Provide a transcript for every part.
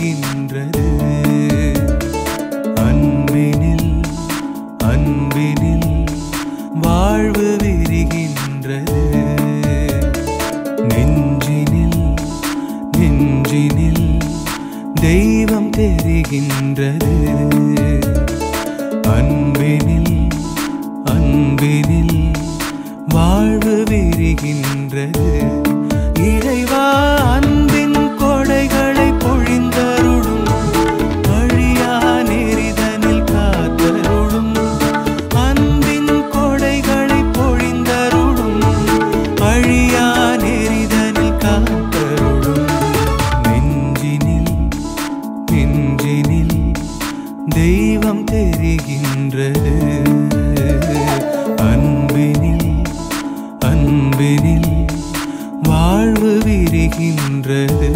விரிகின்றது. அன்பினில் அன்பினில் வாழ்வு விரிகின்றது. நெஞ்சினில் நெஞ்சினில் தெய்வம் தெரிகின்றது. அன்பினில் அன்பினில் வாழ்வு விரிகின்றது. இறைவா அன்பின் கொடைகளை பொழிந்தருளும், அழியா நெறிதனில் காத்தருளும். அன்பின் கொடைகளை பொழிந்தருளும், அழியா நெறிதனில் காத்தருளும். நெஞ்சினில் நெஞ்சினில் தெய்வம் தெரிகின்றது. அன்பினில் அன்பினில் வாழ்வு விரிகின்றது.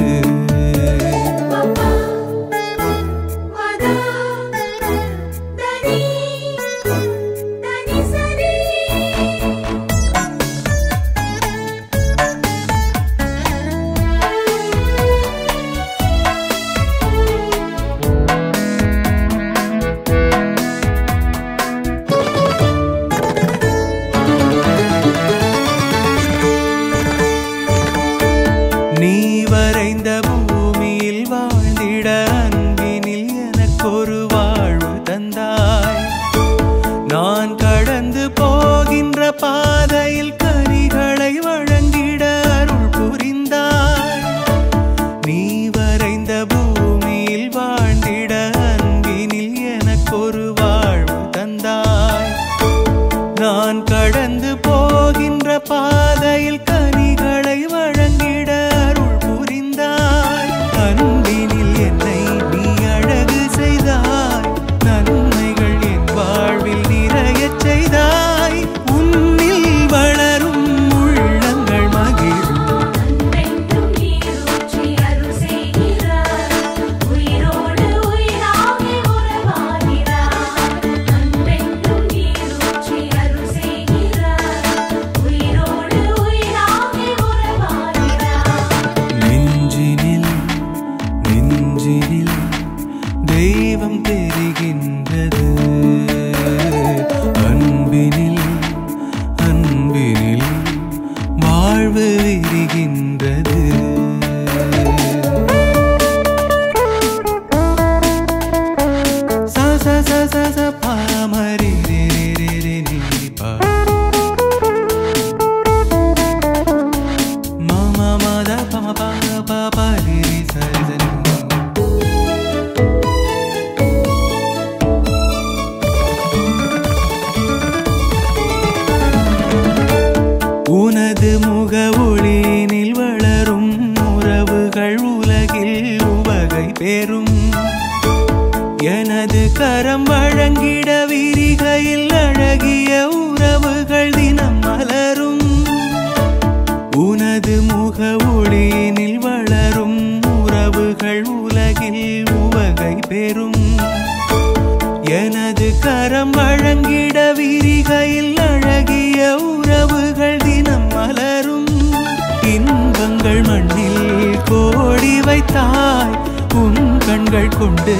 நீ வரைந்த பூமியில் வாழ்ந்திட அன்பினில் எனக்கொரு வாழ்வு தந்தாய். நான் கடந்து போகின்ற பாதையில் கனிகளை வழங்கிட அருள் புரிந்தாய். நீ வரைந்த பூமியில் வாழ்ந்திட அன்பினில் எனக்கொரு வாழ்வு தந்தாய். நான் கடந்து போகின்ற பாதையில் கனிகளை வழங்கிட அருள் புரிந்தாய். அன்பினில் என்னை நீ அழகு செய்தாய். நன்மைகள் என் வாழ்வில் நிறையச் செய்தாய். உன்னில் வளரும் உள்ளங்கள் மகிழும். நெஞ்சினில் நெஞ்சினில் தெய்வம் தெரிகின்றது. அன்பினில் அன்பினில் வாழ்வு விரிகின்றது. ச ச ச ச ச பா மரி ரே ரே ரே நீ பா மா மா மா த ப ம பா பா பா ரி ரி ச ரி ச ரி. உனது முக ஒளியினில் வளரும் உறவுகள் உலகில் உவகை பெறும். எனது கரம் வழங்கிட விரிகையில் அழகிய உறவுகள் தினம் மலரும். உனது முக ஒளியினில் வளரும் உறவுகள் உலகில் உவகை பெறும். எனது கரம் வழங்கிட விரிகையில் அழகிய உறவுகள் தினம் மலரும். இன்பங்கள் மண்ணில் கோடி வைத்தாய். உன் கண்கள் கொண்டு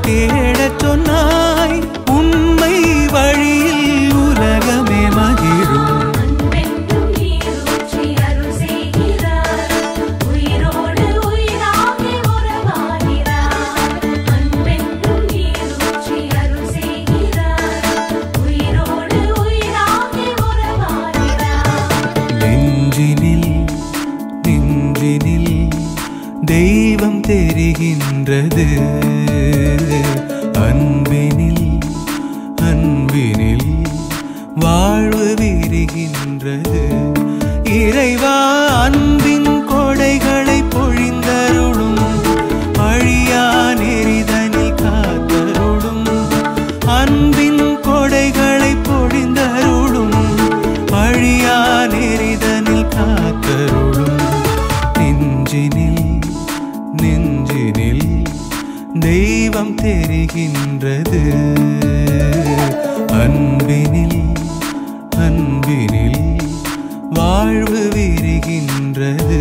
தேடச் சொன்னாய். உண்மை வழியில் உலகமே மகிழும். நெஞ்சினில் நெஞ்சினில் தெய்வம் தெரிகின்றது. அன்பினில் அன்பினில் வாழ்வு விரிகின்றது. இறைவா அன்பின் கொடைகளை பொழிந்தருளும், அழியா நெறிதனில் காத்தருளும். அன்பின் கொடைகளை பொழிந்தருளும், அழியா நெறிதனில் காத்தருளும். நெஞ்சினில் நெஞ்சினில் தெய்வம் தெரிகின்றது. அன்பினில் அன்பினில் வாழ்வு விரிகின்றது.